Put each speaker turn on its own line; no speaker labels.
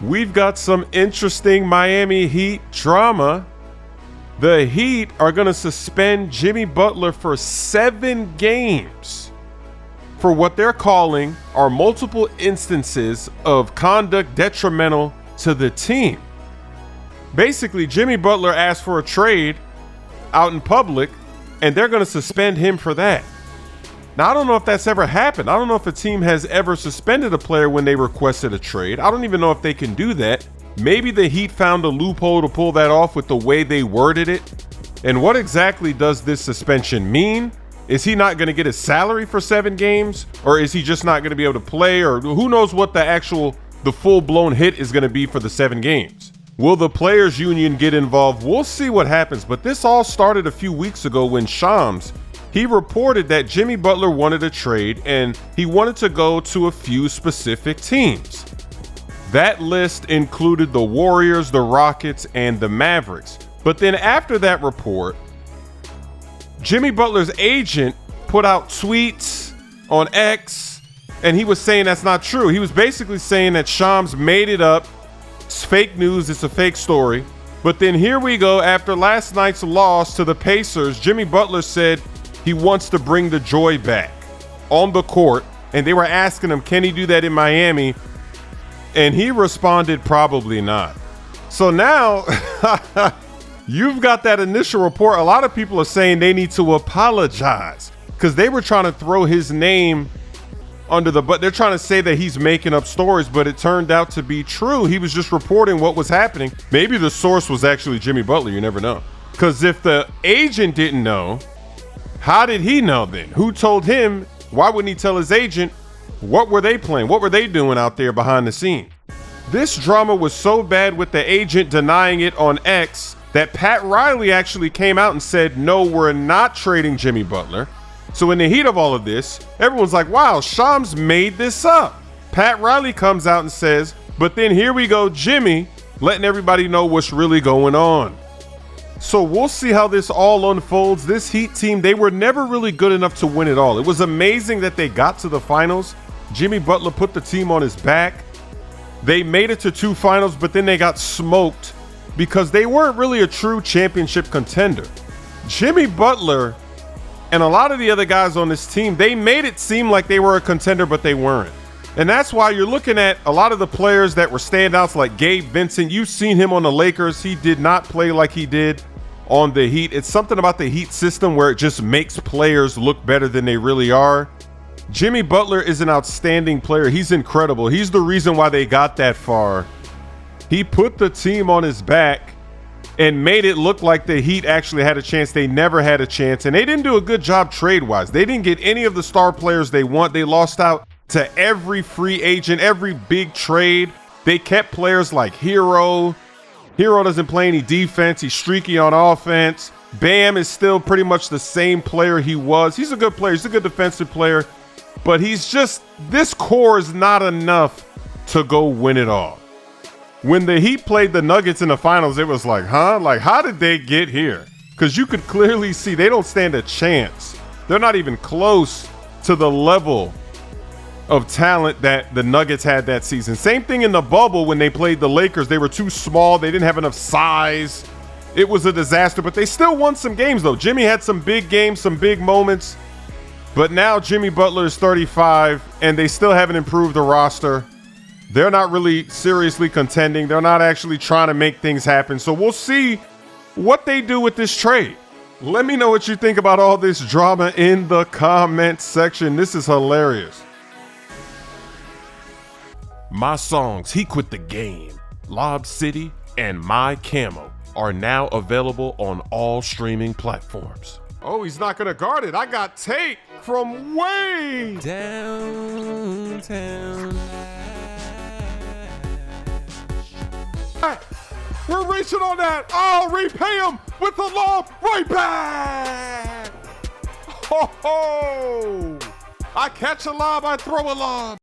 We've got some interesting Miami Heat drama. The Heat are going to suspend Jimmy Butler for 7 games for what they're calling are multiple instances of conduct detrimental to the team. Basically, Jimmy Butler asked for a trade out in public, and they're going to suspend him for that. Now, I don't know if that's ever happened. I don't know if a team has ever suspended a player when they requested a trade. I don't even know if they can do that. Maybe the Heat found a loophole to pull that off with the way they worded it. And what exactly does this suspension mean? Is he not going to get his salary for 7 games? Or is he just not going to be able to play? Or who knows what the full-blown hit is going to be for the 7 games? Will the players union get involved? We'll see what happens. But this all started a few weeks ago when Shams, he reported that Jimmy Butler wanted a trade and he wanted to go to a few specific teams. That list included the Warriors, the Rockets, and the Mavericks. But then after that report, Jimmy Butler's agent put out tweets on X, and he was saying that's not true. He was basically saying that Shams made it up. It's fake news. It's a fake story. But then here we go. After last night's loss to the Pacers, Jimmy Butler said he wants to bring the joy back on the court. And they were asking him, can he do that in Miami? And he responded, probably not. So now you've got that initial report. A lot of people are saying they need to apologize because they were trying to throw his name under the but they're trying to say that he's making up stories, but it turned out to be true. He was just reporting what was happening. Maybe the source was actually Jimmy Butler. You never know. Because if the agent didn't know, how did he know then? Who told him? Why wouldn't he tell his agent? What were they playing? What were they doing out there behind the scene? This drama was so bad with the agent denying it on X that Pat Riley actually came out and said, no, we're not trading Jimmy Butler. So in the heat of all of this, everyone's like, wow, Shams made this up. Pat Riley comes out and says, but then here we go, Jimmy, letting everybody know what's really going on. So we'll see how this all unfolds. This Heat team, they were never really good enough to win it all. It was amazing that they got to the finals. Jimmy Butler put the team on his back. They made it to 2 finals, but then they got smoked because they weren't really a true championship contender. Jimmy Butler and a lot of the other guys on this team, they made it seem like they were a contender, but they weren't. And that's why you're looking at a lot of the players that were standouts like Gabe Vincent. You've seen him on the Lakers. He did not play like he did on the Heat. It's something about the Heat system where it just makes players look better than they really are. Jimmy Butler is an outstanding player. He's incredible. He's the reason why they got that far. He put the team on his back and made it look like the Heat actually had a chance. They never had a chance, and they didn't do a good job trade-wise. They didn't get any of the star players they want. They lost out to every free agent, every big trade. They kept players like Hero. Hero doesn't play any defense. He's streaky on offense. Bam is still pretty much the same player he was. He's a good player. He's a good defensive player. But he's just, this core is not enough to go win it all. When the Heat played the Nuggets in the finals, it was like, huh? Like, how did they get here? Because you could clearly see they don't stand a chance. They're not even close to the level of talent that the Nuggets had that season. Same thing in the bubble when they played the Lakers. They were too small. They didn't have enough size. It was a disaster, but they still won some games, though. Jimmy had some big games, some big moments. But now Jimmy Butler is 35, and they still haven't improved the roster. They're not really seriously contending. They're not actually trying to make things happen. So we'll see what they do with this trade. Let me know what you think about all this drama in the comment section. This is hilarious. My songs, He Quit the Game, Lob City, and My Camo are now available on all streaming platforms. Oh, he's not going to guard it. I got tape from way downtown. Right, we're reaching on that. I'll repay him with the lob right back. Ho, ho. I catch a lob, I throw a lob.